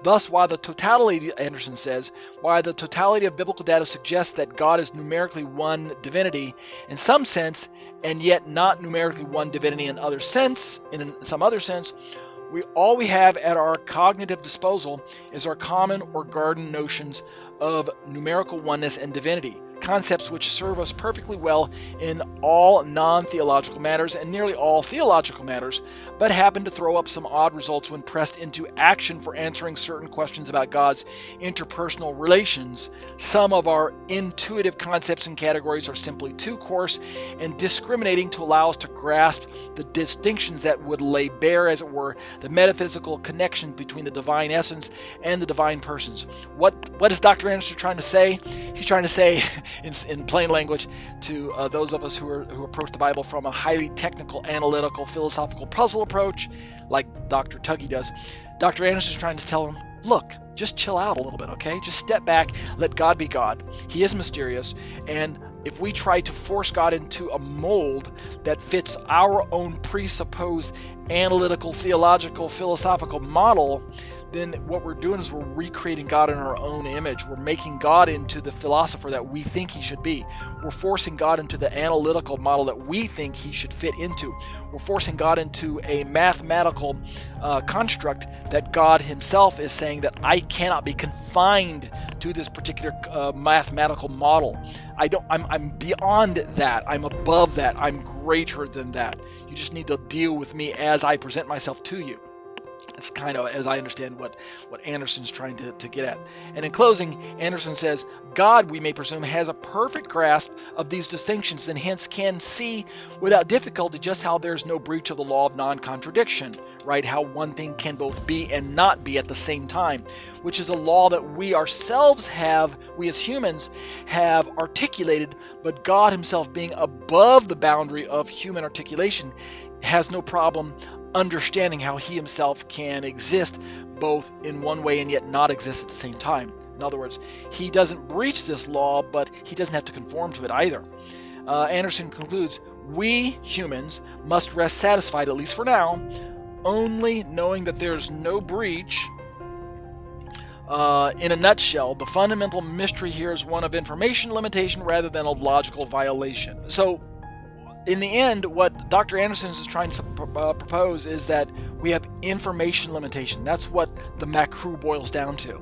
Thus, while the totality, Anderson says, while the totality of biblical data suggests that God is numerically one divinity in some sense, and yet not numerically one divinity in some other sense, all we have at our cognitive disposal is our common or garden notions of numerical oneness and divinity, concepts which serve us perfectly well in all non-theological matters and nearly all theological matters, but happen to throw up some odd results when pressed into action for answering certain questions about God's interpersonal relations. Some of our intuitive concepts and categories are simply too coarse and discriminating to allow us to grasp the distinctions that would lay bare, as it were, the metaphysical connection between the divine essence and the divine persons. What is Dr. Anderson trying to say? He's trying to say, in plain language, to those of us who approach the Bible from a highly technical, analytical, philosophical puzzle approach, like Dr. Tuggy does. Dr. Anderson is trying to tell him, look, just chill out a little bit, okay? Just step back, let God be God. He is mysterious, and if we try to force God into a mold that fits our own presupposed analytical, theological, philosophical model, then what we're doing is we're recreating God in our own image. We're making God into the philosopher that we think he should be. We're forcing God into the analytical model that we think he should fit into. We're forcing God into a mathematical construct that God himself is saying that I cannot be confined to this particular mathematical model. I'm beyond that. I'm above that. I'm greater than that. You just need to deal with me as I present myself to you. It's kind of, as I understand, what Anderson's trying to get at. And in closing, Anderson says, God, we may presume, has a perfect grasp of these distinctions and hence can see without difficulty just how there's no breach of the law of non-contradiction, right? How one thing can both be and not be at the same time, which is a law that we ourselves have, we as humans have articulated, but God himself, being above the boundary of human articulation, has no problem understanding how he himself can exist both in one way and yet not exist at the same time. In other words, he doesn't breach this law, but he doesn't have to conform to it either. Anderson concludes, we humans must rest satisfied, at least for now, only knowing that there's no breach. In a nutshell, the fundamental mystery here is one of information limitation rather than a logical violation. So, in the end, what Dr. Anderson is trying to propose is that we have information limitation. That's what the macro boils down to.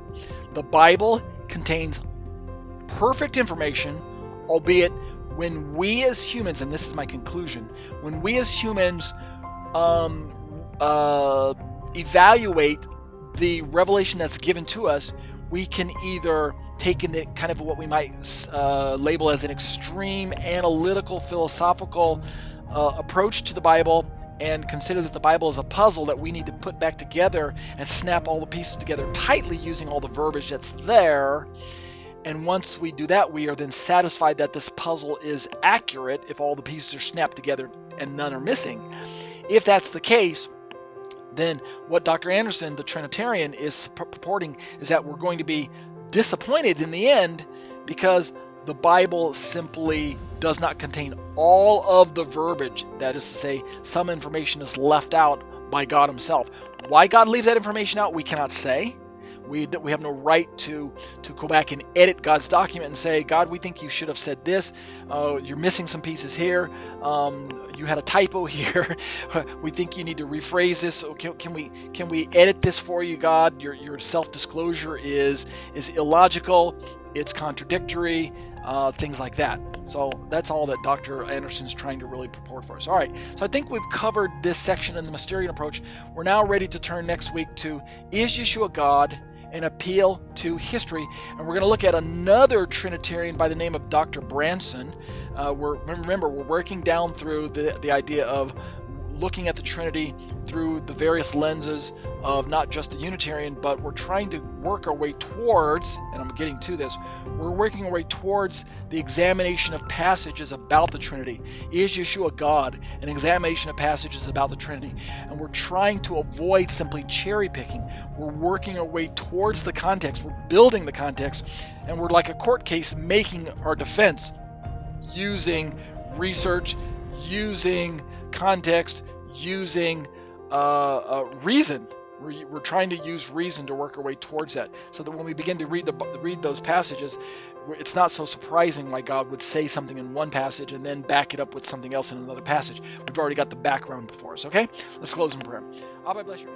The Bible contains perfect information, albeit when we as humans, and this is my conclusion, when we as humans evaluate the revelation that's given to us, we can either take in the kind of what we might label as an extreme analytical, philosophical approach to the Bible and consider that the Bible is a puzzle that we need to put back together and snap all the pieces together tightly using all the verbiage that's there. And once we do that, we are then satisfied that this puzzle is accurate if all the pieces are snapped together and none are missing. If that's the case, then what Dr. Anderson, the Trinitarian, is purporting is that we're going to be disappointed in the end because the Bible simply does not contain all of the verbiage. That is to say, some information is left out by God himself. Why God leaves that information out, we cannot say. We have no right to go back and edit God's document and say, God, we think you should have said this. You're missing some pieces here. You had a typo here. We think you need to rephrase this. Can we edit this for you, God? Your self-disclosure is illogical. It's contradictory. Things like that. So that's all that Dr. Anderson's trying to really purport for us. All right, so I think we've covered this section in the Mysterian approach. We're now ready to turn next week to, is Yeshua God? An appeal to history. And we're going to look at another Trinitarian by the name of Dr. Branson. Remember, we're working down through the idea of looking at the Trinity through the various lenses of not just the Unitarian, but we're trying to work our way towards, and I'm getting to this, we're working our way towards the examination of passages about the Trinity. Is Yeshua God? An examination of passages about the Trinity. And we're trying to avoid simply cherry picking. We're working our way towards the context. We're building the context, and we're like a court case making our defense using research, using context, using reason, We're trying to use reason to work our way towards that, so that when we begin to read those passages, it's not so surprising why God would say something in one passage and then back it up with something else in another passage. We've already got the background before us, okay? Let's close in prayer. Abba, bless you.